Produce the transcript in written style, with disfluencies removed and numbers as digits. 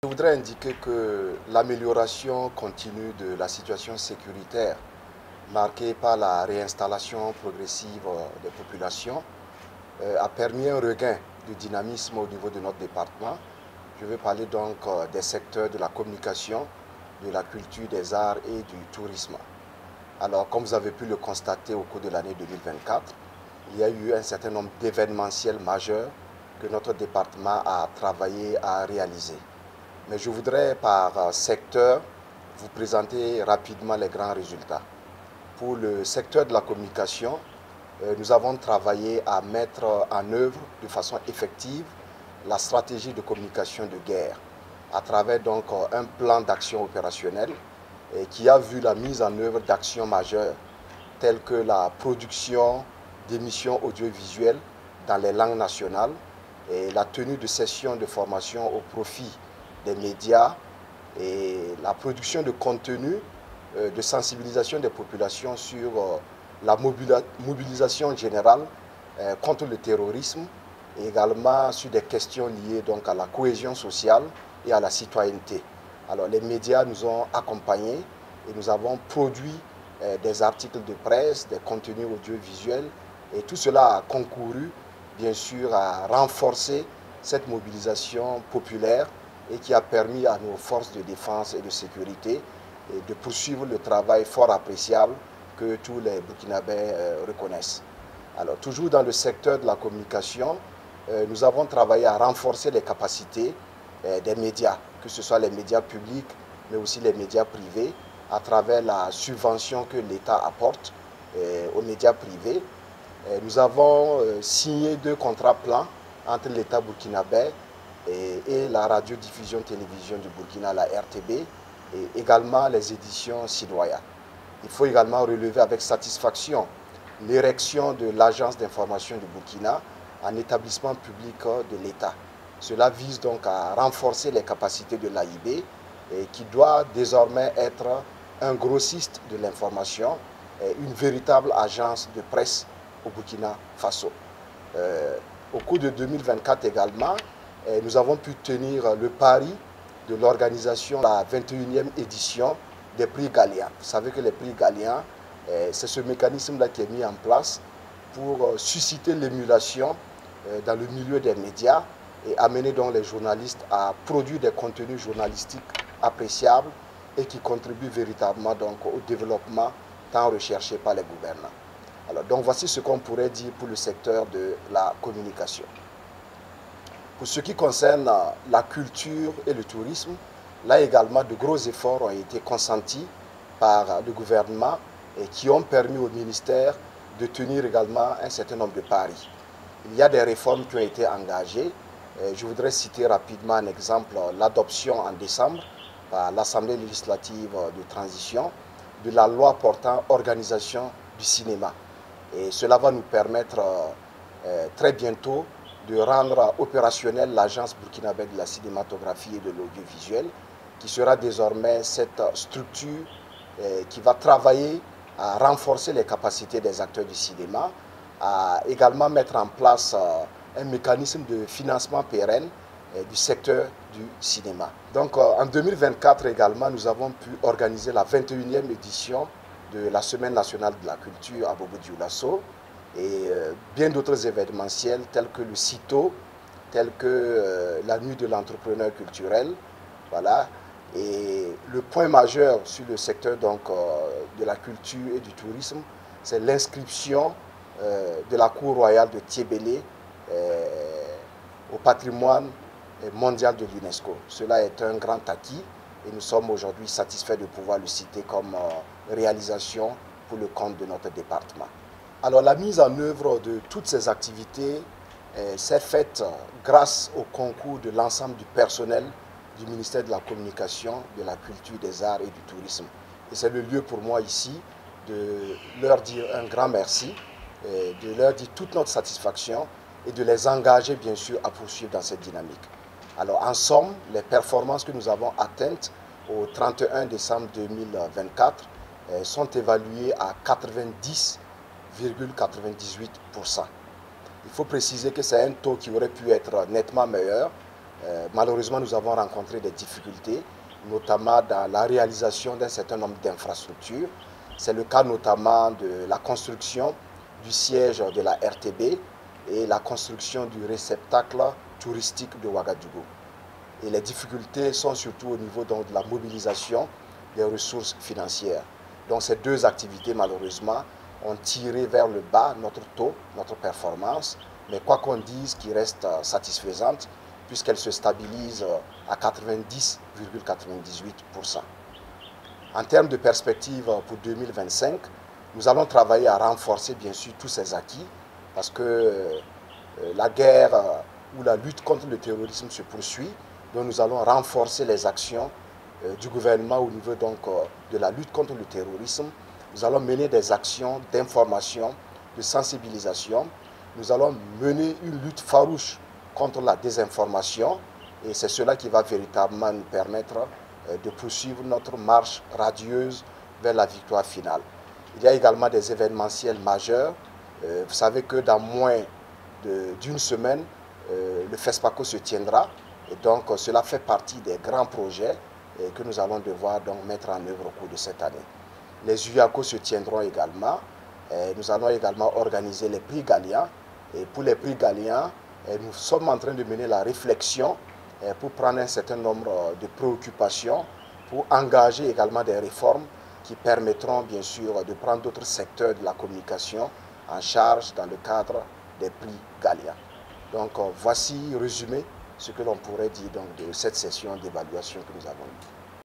Je voudrais indiquer que l'amélioration continue de la situation sécuritaire, marquée par la réinstallation progressive des populations, a permis un regain de dynamisme au niveau de notre département. Je veux parler donc des secteurs de la communication, de la culture, des arts et du tourisme. Alors, comme vous avez pu le constater au cours de l'année 2024, il y a eu un certain nombre d'événementiels majeurs que notre département a travaillé à réaliser. Mais je voudrais par secteur vous présenter rapidement les grands résultats. Pour le secteur de la communication, nous avons travaillé à mettre en œuvre de façon effective la stratégie de communication de guerre à travers donc un plan d'action opérationnel qui a vu la mise en œuvre d'actions majeures telles que la production d'émissions audiovisuelles dans les langues nationales et la tenue de sessions de formation au profit des médias et la production de contenu de sensibilisation des populations sur la mobilisation générale contre le terrorisme et également sur des questions liées donc à la cohésion sociale et à la citoyenneté. Alors les médias nous ont accompagnés et nous avons produit des articles de presse, des contenus audiovisuels et tout cela a concouru bien sûr à renforcer cette mobilisation populaire et qui a permis à nos forces de défense et de sécurité de poursuivre le travail fort appréciable que tous les Burkinabés reconnaissent. Alors, toujours dans le secteur de la communication, nous avons travaillé à renforcer les capacités des médias, que ce soit les médias publics, mais aussi les médias privés, à travers la subvention que l'État apporte aux médias privés. Nous avons signé 2 contrats plans entre l'État burkinabé et la radiodiffusion-télévision du Burkina, la RTB, et également les éditions Sidoya. Il faut également relever avec satisfaction l'érection de l'Agence d'information du Burkina en établissement public de l'État. Cela vise donc à renforcer les capacités de l'AIB qui doit désormais être un grossiste de l'information, une véritable agence de presse au Burkina Faso. Au cours de 2024 également, nous avons pu tenir le pari de l'organisation de la 21e édition des prix Gallia. Vous savez que les prix Gallia, c'est ce mécanisme-là qui est mis en place pour susciter l'émulation dans le milieu des médias et amener donc les journalistes à produire des contenus journalistiques appréciables et qui contribuent véritablement donc au développement tant recherché par les gouvernants. Alors, donc voici ce qu'on pourrait dire pour le secteur de la communication. Pour ce qui concerne la culture et le tourisme, là également de gros efforts ont été consentis par le gouvernement et qui ont permis au ministère de tenir également un certain nombre de paris. Il y a des réformes qui ont été engagées. Je voudrais citer rapidement un exemple, l'adoption en décembre par l'Assemblée législative de transition de la loi portant organisation du cinéma. Et cela va nous permettre très bientôt de rendre opérationnelle l'Agence burkinabé de la cinématographie et de l'audiovisuel, qui sera désormais cette structure qui va travailler à renforcer les capacités des acteurs du cinéma, à également mettre en place un mécanisme de financement pérenne du secteur du cinéma. Donc en 2024 également, nous avons pu organiser la 21e édition de la Semaine nationale de la culture à Bobo-Dioulasso et bien d'autres événementiels tels que le CITO, tels que la nuit de l'entrepreneur culturel. Voilà. Et le point majeur sur le secteur donc, de la culture et du tourisme, c'est l'inscription de la cour royale de Tiébélé au patrimoine mondial de l'UNESCO. Cela est un grand acquis et nous sommes aujourd'hui satisfaits de pouvoir le citer comme réalisation pour le compte de notre département. Alors la mise en œuvre de toutes ces activités s'est faite grâce au concours de l'ensemble du personnel du ministère de la Communication, de la Culture, des Arts et du Tourisme. Et c'est le lieu pour moi ici de leur dire un grand merci, de leur dire toute notre satisfaction et de les engager bien sûr à poursuivre dans cette dynamique. Alors en somme, les performances que nous avons atteintes au 31 décembre 2024 sont évaluées à 90,98%. Il faut préciser que c'est un taux qui aurait pu être nettement meilleur, Malheureusement, nous avons rencontré des difficultés, notamment dans la réalisation d'un certain nombre d'infrastructures. C'est le cas notamment de la construction du siège de la RTB et la construction du réceptacle touristique de Ouagadougou. Et les difficultés sont surtout au niveau donc, de la mobilisation des ressources financières. Donc ces deux activités, malheureusement, ont tiré vers le bas notre taux, notre performance, mais quoi qu'on dise, qui reste satisfaisante, puisqu'elle se stabilise à 90,98%. En termes de perspective pour 2025, nous allons travailler à renforcer bien sûr tous ces acquis, parce que la guerre ou la lutte contre le terrorisme se poursuit, donc nous allons renforcer les actions du gouvernement au niveau donc, de la lutte contre le terrorisme. Nous allons mener des actions d'information, de sensibilisation. Nous allons mener une lutte farouche contre la désinformation et c'est cela qui va véritablement nous permettre de poursuivre notre marche radieuse vers la victoire finale. Il y a également des événementiels majeurs. Vous savez que dans moins d'une semaine, le FESPACO se tiendra et donc cela fait partie des grands projets que nous allons devoir donc mettre en œuvre au cours de cette année. Les UIACO se tiendront également. Nous allons également organiser les prix Galliens. Et pour les prix Galliens, nous sommes en train de mener la réflexion pour prendre un certain nombre de préoccupations, pour engager également des réformes qui permettront bien sûr de prendre d'autres secteurs de la communication en charge dans le cadre des prix Galliens. Donc voici résumé ce que l'on pourrait dire donc, de cette session d'évaluation que nous avons eue.